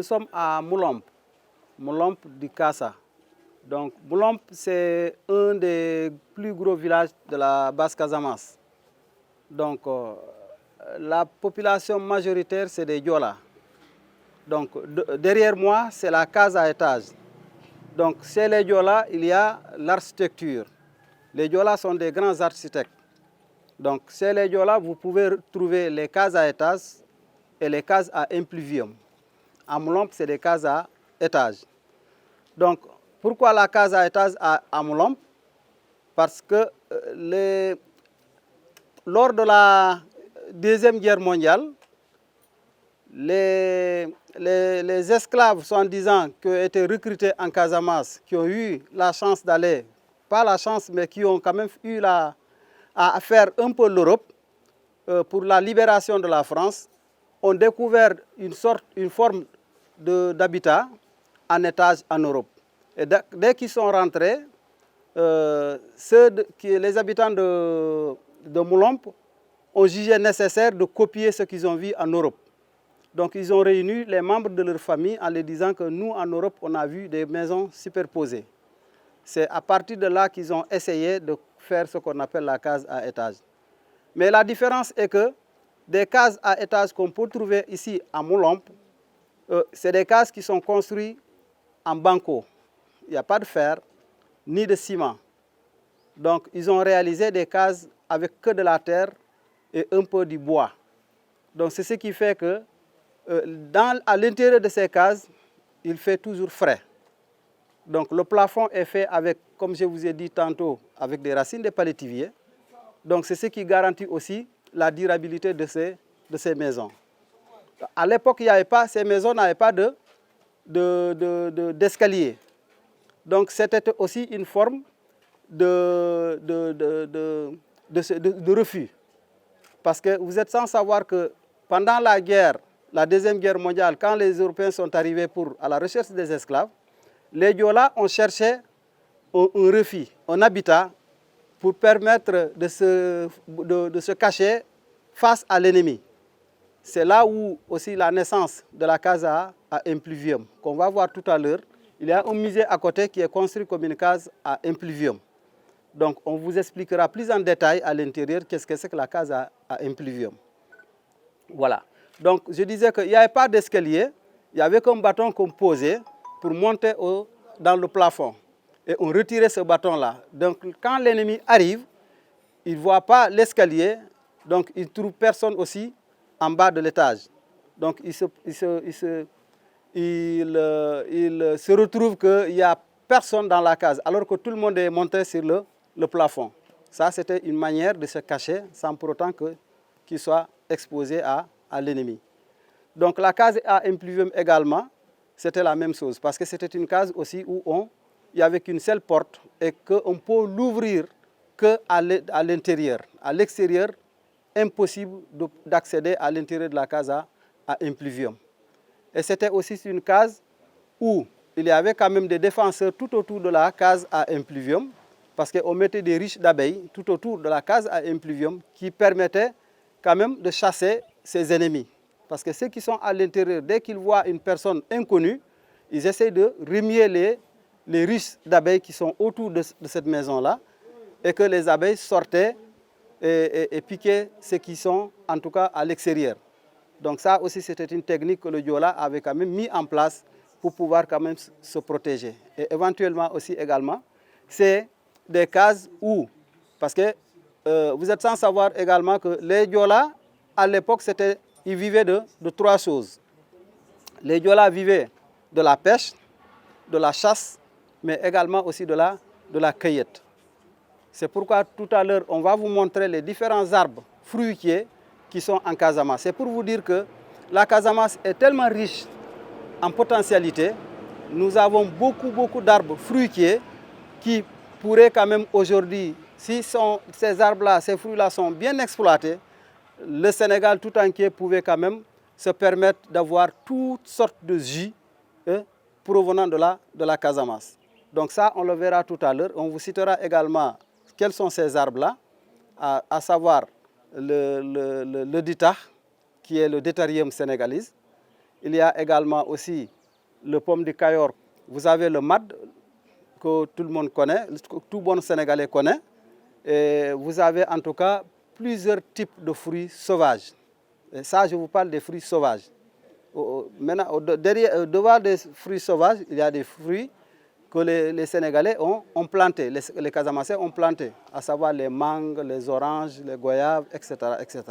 Nous sommes à Moulomp, Moulomp du Kassa. Donc Moulomp, c'est un des plus gros villages de la Basse-Casamance. Donc la population majoritaire, c'est des Diola. Donc derrière moi, c'est la case à étage. Donc chez les Diola, il y a l'architecture. Les Diola sont des grands architectes. Donc chez les Diola, vous pouvez trouver les cases à étage et les cases à impluvium. À Moulomp, c'est des cases à étage. Donc pourquoi la case à étage à Moulomp? Parce que lors de la Deuxième Guerre mondiale, les esclaves, soi-disant, qui ont été recrutés en Casamance, qui ont eu la chance d'aller, pas la chance, mais qui ont quand même eu à faire un peu l'Europe pour la libération de la France, ont découvert une forme d'habitat en étage en Europe. Et dès qu'ils sont rentrés, les habitants de Moulomp ont jugé nécessaire de copier ce qu'ils ont vu en Europe. Donc ils ont réuni les membres de leur famille en leur disant que nous, en Europe, on a vu des maisons superposées. C'est à partir de là qu'ils ont essayé de faire ce qu'on appelle la case à étage. Mais la différence est que des cases à étage qu'on peut trouver ici à Moulomp, c'est des cases qui sont construites en banco. Il n'y a pas de fer ni de ciment. Donc ils ont réalisé des cases avec que de la terre et un peu du bois. Donc c'est ce qui fait que à l'intérieur de ces cases, il fait toujours frais. Donc le plafond est fait avec, comme je vous ai dit tantôt, avec des racines de palétivier. Donc c'est ce qui garantit aussi la durabilité de ces maisons. À l'époque, ces maisons n'avaient pas d'escalier. Donc c'était aussi une forme de refus. Parce que vous êtes sans savoir que pendant la Deuxième Guerre mondiale, quand les Européens sont arrivés à la recherche des esclaves, les Diola ont cherché un refuge, un habitat pour permettre de se cacher face à l'ennemi. C'est là où aussi la naissance de la case à impluvium, qu'on va voir tout à l'heure. Il y a un musée à côté qui est construit comme une case à impluvium. Donc on vous expliquera plus en détail à l'intérieur qu'est-ce que c'est que la case à impluvium. Voilà. Donc je disais qu'il n'y avait pas d'escalier, il y avait qu'un bâton qu'on posait pour monter dans le plafond. Et on retirait ce bâton-là. Donc quand l'ennemi arrive, il ne voit pas l'escalier, donc il ne trouve personne aussi en bas de l'étage. Donc il se retrouve qu'il n'y a personne dans la case, alors que tout le monde est monté sur le plafond. Ça, c'était une manière de se cacher sans pour autant qu'il soit exposé à l'ennemi. Donc la case à impluvium également, c'était la même chose, parce que c'était une case aussi où il n'y avait qu'une seule porte et qu'on peut l'ouvrir qu'à l'intérieur. À l'extérieur, impossible d'accéder à l'intérieur de la case à impluvium. Et c'était aussi une case où il y avait quand même des défenseurs tout autour de la case à impluvium, parce qu'on mettait des ruches d'abeilles tout autour de la case à impluvium qui permettaient quand même de chasser ses ennemis. Parce que ceux qui sont à l'intérieur, dès qu'ils voient une personne inconnue, ils essaient de remuer les ruches d'abeilles qui sont autour de cette maison-là, et que les abeilles sortaient et piquaient ceux qui sont en tout cas à l'extérieur. Donc ça aussi, c'était une technique que le Diola avait quand même mis en place pour pouvoir quand même se protéger. Et éventuellement aussi également, c'est des cases où, parce que vous êtes sans savoir également que les Diola, à l'époque, ils vivaient de trois choses. Les Diola vivaient de la pêche, de la chasse, mais également aussi de la cueillette. C'est pourquoi tout à l'heure, on va vous montrer les différents arbres fruitiers qui sont en Casamance. C'est pour vous dire que la Casamance est tellement riche en potentialité. Nous avons beaucoup d'arbres fruitiers qui pourraient quand même aujourd'hui, si ces arbres-là, ces fruits-là sont bien exploités, le Sénégal tout entier pouvait quand même se permettre d'avoir toutes sortes de jus provenant de la Casamance. Donc ça, on le verra tout à l'heure. On vous citera également quels sont ces arbres-là, à savoir le ditah, qui est le Deuterium sénégalais. Il y a également aussi le pomme du Cayor. Vous avez le mad que tout le monde connaît, que tout bon Sénégalais connaît. Et vous avez en tout cas plusieurs types de fruits sauvages. Et ça, je vous parle des fruits sauvages. Maintenant, devant des fruits sauvages, il y a des fruits que les Sénégalais ont plantés, les Casamassais ont plantés, à savoir les mangues, les oranges, les goyaves, etc., etc.